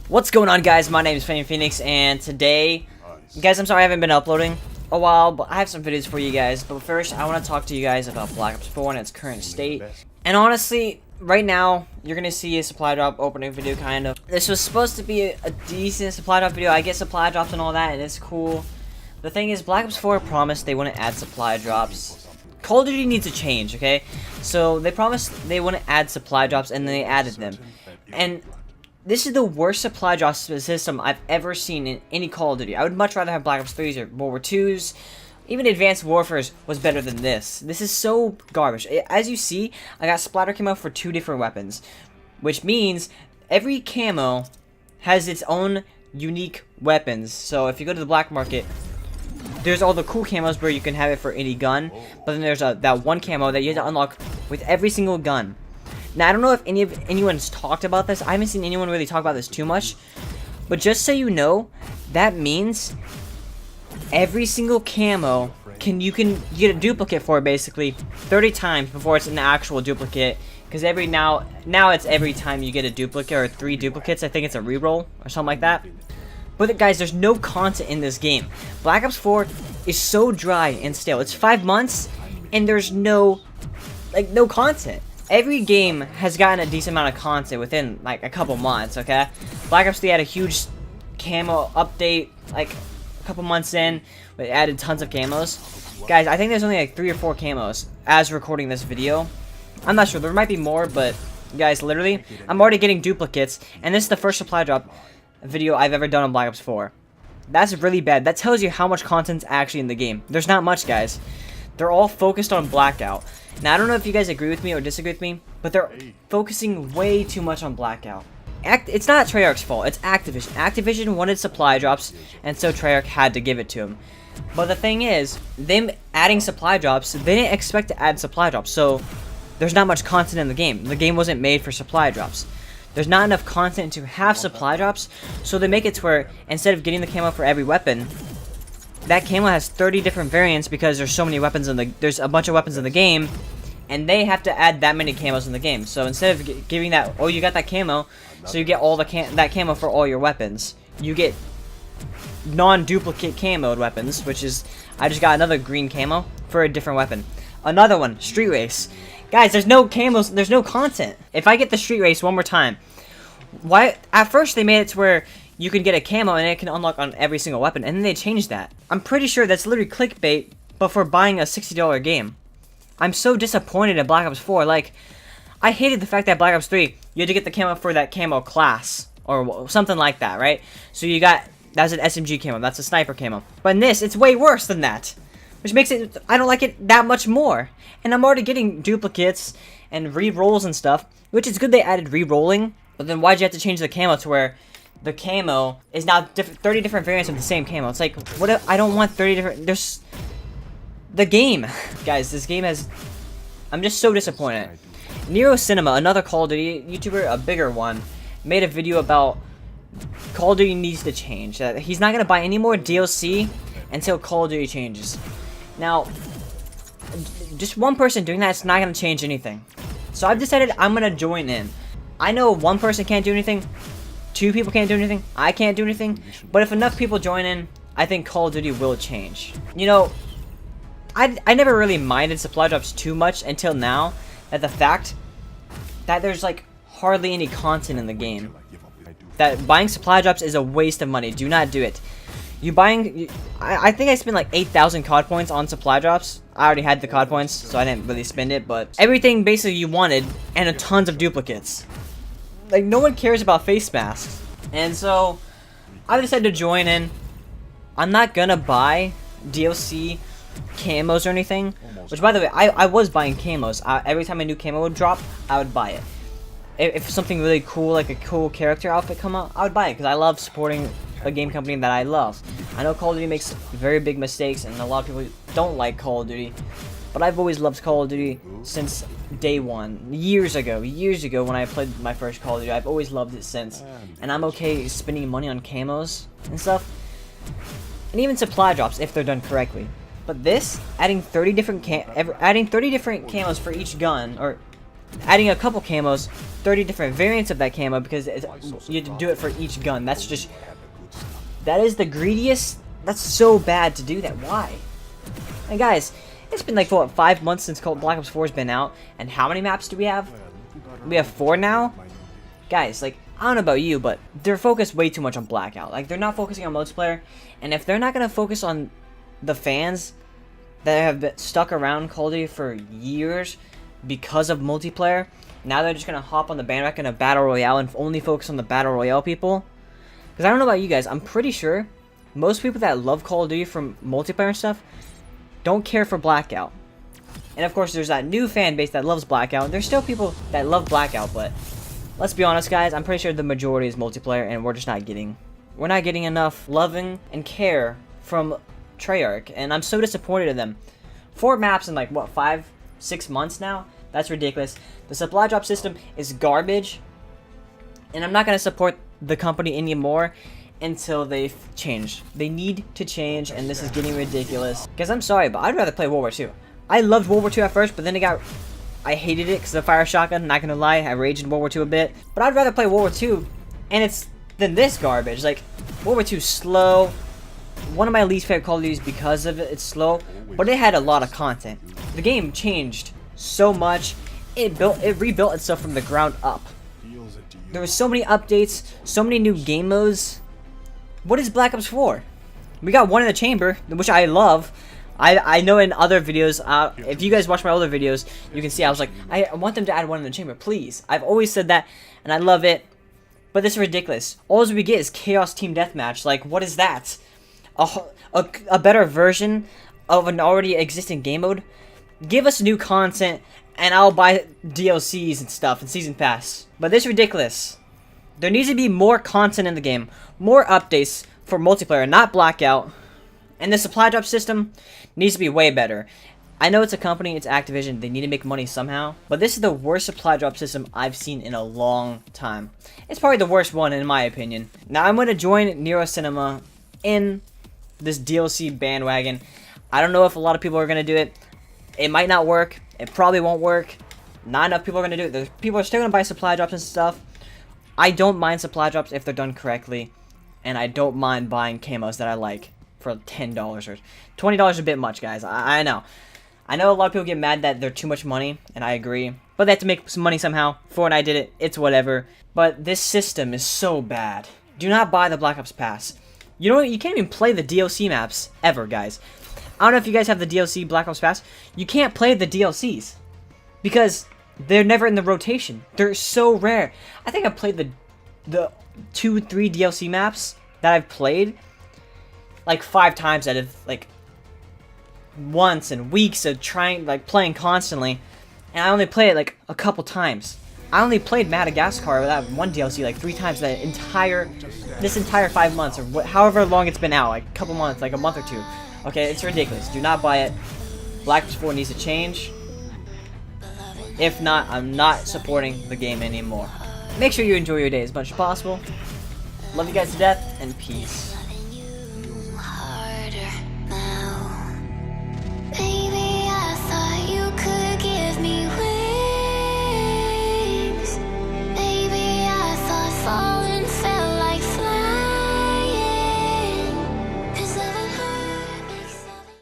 What's going on, guys? My name is Phoenix, and today, guys, I'm sorry I haven't been uploading a while, but I have some videos for you guys. But first, I want to talk to you guys about Black Ops 4 and its current state. And honestly, right now, you're gonna see a supply drop opening video, kind of. This was supposed to be a decent supply drop video. I get supply drops and all that, and it's cool. The thing is, Black Ops 4 promised they wouldn't add supply drops. Call of Duty needs to change, okay? So they promised they wouldn't add supply drops, and they added them. And this is the worst supply drop system I've ever seen in any Call of Duty. I would much rather have Black Ops 3s or World War 2s. Even Advanced Warfare's was better than this. This is so garbage. As you see, I got splatter camo for 2 different weapons, which means every camo has its own unique weapons. So if you go to the black market, there's all the cool camos where you can have it for any gun, but then there's that one camo that you have to unlock with every single gun. Now, I don't know if anyone's talked about this. I haven't seen anyone really talk about this too much. But just so you know, that means every single camo you can get a duplicate for basically 30 times before it's an actual duplicate. Because now it's every time you get a duplicate or 3 duplicates. I think it's a reroll or something like that. But guys, there's no content in this game. Black Ops 4 is so dry and stale. It's 5 months and there's no content. Every game has gotten a decent amount of content within like a couple months, okay? Black Ops 3 had a huge camo update like a couple months in. It added tons of camos. Guys, I think there's only like 3 or 4 camos as recording this video. I'm not sure, there might be more, but guys, literally, I'm already getting duplicates, and this is the first supply drop video I've ever done on Black Ops 4. That's really bad. That tells you how much content's actually in the game. There's not much, guys. They're all focused on Blackout. Now, I don't know if you guys agree with me or disagree with me, but they're focusing way too much on Blackout. It's not Treyarch's fault, it's Activision. Activision wanted supply drops, and so Treyarch had to give it to him. But the thing is, them adding supply drops, they didn't expect to add supply drops, so there's not much content in the game. The game wasn't made for supply drops. There's not enough content to have supply drops, so they make it to where, instead of getting the camo for every weapon, that camo has 30 different variants because there's so many weapons there's a bunch of weapons in the game, and they have to add that many camos in the game. So instead of giving that, oh, you got that camo, so you get all that camo for all your weapons. You get non-duplicate camoed weapons, which is, I just got another green camo for a different weapon. Another one, Street Race. Guys, there's no camos, there's no content. If I get the Street Race one more time, why? At first they made it to where you can get a camo and it can unlock on every single weapon, and then they changed that. I'm pretty sure that's literally clickbait, but for buying a $60 game. I'm so disappointed in Black Ops 4. Like, I hated the fact that Black Ops 3, you had to get the camo for that camo class, or something like that, right? So you got, that's an SMG camo, that's a sniper camo. But in this, it's way worse than that, which makes it, I don't like it that much more. And I'm already getting duplicates and re-rolls and stuff, which is good they added re-rolling, but then why'd you have to change the camo to where the camo is now 30 different variants of the same camo? It's like, what if I don't want 30 different, there's the game. Guys, this game has, I'm just so disappointed. Nero Cinema, another Call of Duty YouTuber, a bigger one, made a video about Call of Duty needs to change. He's not going to buy any more DLC until Call of Duty changes. Now, just one person doing that is not going to change anything. So I've decided I'm going to join in. I know one person can't do anything, 2 people can't do anything, I can't do anything, but if enough people join in, I think Call of Duty will change. You know, I never really minded supply drops too much until now, that the fact that there's like hardly any content in the game. That buying supply drops is a waste of money. Do not do it. I think I spent like 8,000 COD points on supply drops. I already had the COD points, so I didn't really spend it, but everything basically you wanted, and a tons of duplicates. Like, no one cares about face masks. And so, I decided to join in. I'm not gonna buy DLC camos or anything, which, by the way, I was buying camos. Every time a new camo would drop, I would buy it. If something really cool, like a cool character outfit come out, I would buy it, because I love supporting a game company that I love. I know Call of Duty makes very big mistakes, and a lot of people don't like Call of Duty, but I've always loved Call of Duty since day one. Years ago when I played my first Call of Duty, I've always loved it since. And I'm okay spending money on camos and stuff, and even supply drops if they're done correctly. But this, adding 30 different camos for each gun, or adding a couple camos, 30 different variants of that camo, because you have to do it for each gun. That is the greediest. That's so bad to do that. Why? And guys, it's been like what, 5 months since Black Ops 4 has been out, and how many maps do we have? We have 4 now. Guys, like, I don't know about you, but they're focused way too much on Blackout. Like, they're not focusing on multiplayer, and if they're not gonna focus on the fans that have been stuck around Call of Duty for years because of multiplayer, now they're just gonna hop on the bandwagon of Battle Royale and only focus on the Battle Royale people. Because I don't know about you guys, I'm pretty sure most people that love Call of Duty from multiplayer and stuff don't care for Blackout. And of course, there's that new fan base that loves Blackout. There's still people that love Blackout, but let's be honest, guys, I'm pretty sure the majority is multiplayer, and we're not getting enough loving and care from Treyarch, and I'm so disappointed in them. 4 maps in like, what, 5-6 months now? That's ridiculous. The supply drop system is garbage, and I'm not going to support the company anymore until they change. They need to change, and this is getting ridiculous. Because I'm sorry, but I'd rather play World War II. I loved World War II at first, but then I hated it because of the fire shotgun. Not gonna lie, I raged in World War II a bit. But I'd rather play World War II than this garbage. Like, World War II is slow. One of my least favorite Call of Duties because of it. It's slow, but it had a lot of content. The game changed so much. It rebuilt itself from the ground up. There were so many updates, so many new game modes. What is Black Ops 4? We got one in the chamber, which I love. I know in other videos, if you guys watch my older videos, you can see I was like, I want them to add one in the chamber, please. I've always said that, and I love it. But this is ridiculous. All we get is Chaos Team Deathmatch. Like, what is that? A better version of an already existing game mode? Give us new content, and I'll buy DLCs and stuff, and Season Pass. But this is ridiculous. There needs to be more content in the game. More updates for multiplayer, not Blackout. And the supply drop system needs to be way better. I know it's a company, it's Activision, they need to make money somehow. But this is the worst supply drop system I've seen in a long time. It's probably the worst one in my opinion. Now I'm going to join Nero Cinema in this DLC bandwagon. I don't know if a lot of people are going to do it. It might not work. It probably won't work. Not enough people are going to do it. People are still going to buy supply drops and stuff. I don't mind supply drops if they're done correctly. And I don't mind buying camos that I like for $10 or $20 a bit much, guys. I know. I know a lot of people get mad that they're too much money, and I agree. But they have to make some money somehow. Fortnite did it. It's whatever. But this system is so bad. Do not buy the Black Ops Pass. You can't even play the DLC maps ever, guys. I don't know if you guys have the DLC Black Ops Pass. You can't play the DLCs because they're never in the rotation. They're so rare. I think I've played the 2-3 DLC maps that I've played like 5 times out of like months and weeks of playing constantly, and I only played it like a couple times. I only played Madagascar without one DLC like 3 times this entire 5 months or however long it's been out, like a couple months, like a month or 2. Okay, it's ridiculous. Do not buy it. Black Ops 4 needs to change. If not, I'm not supporting the game anymore. Make sure you enjoy your day as much as possible. Love you guys to death, and peace.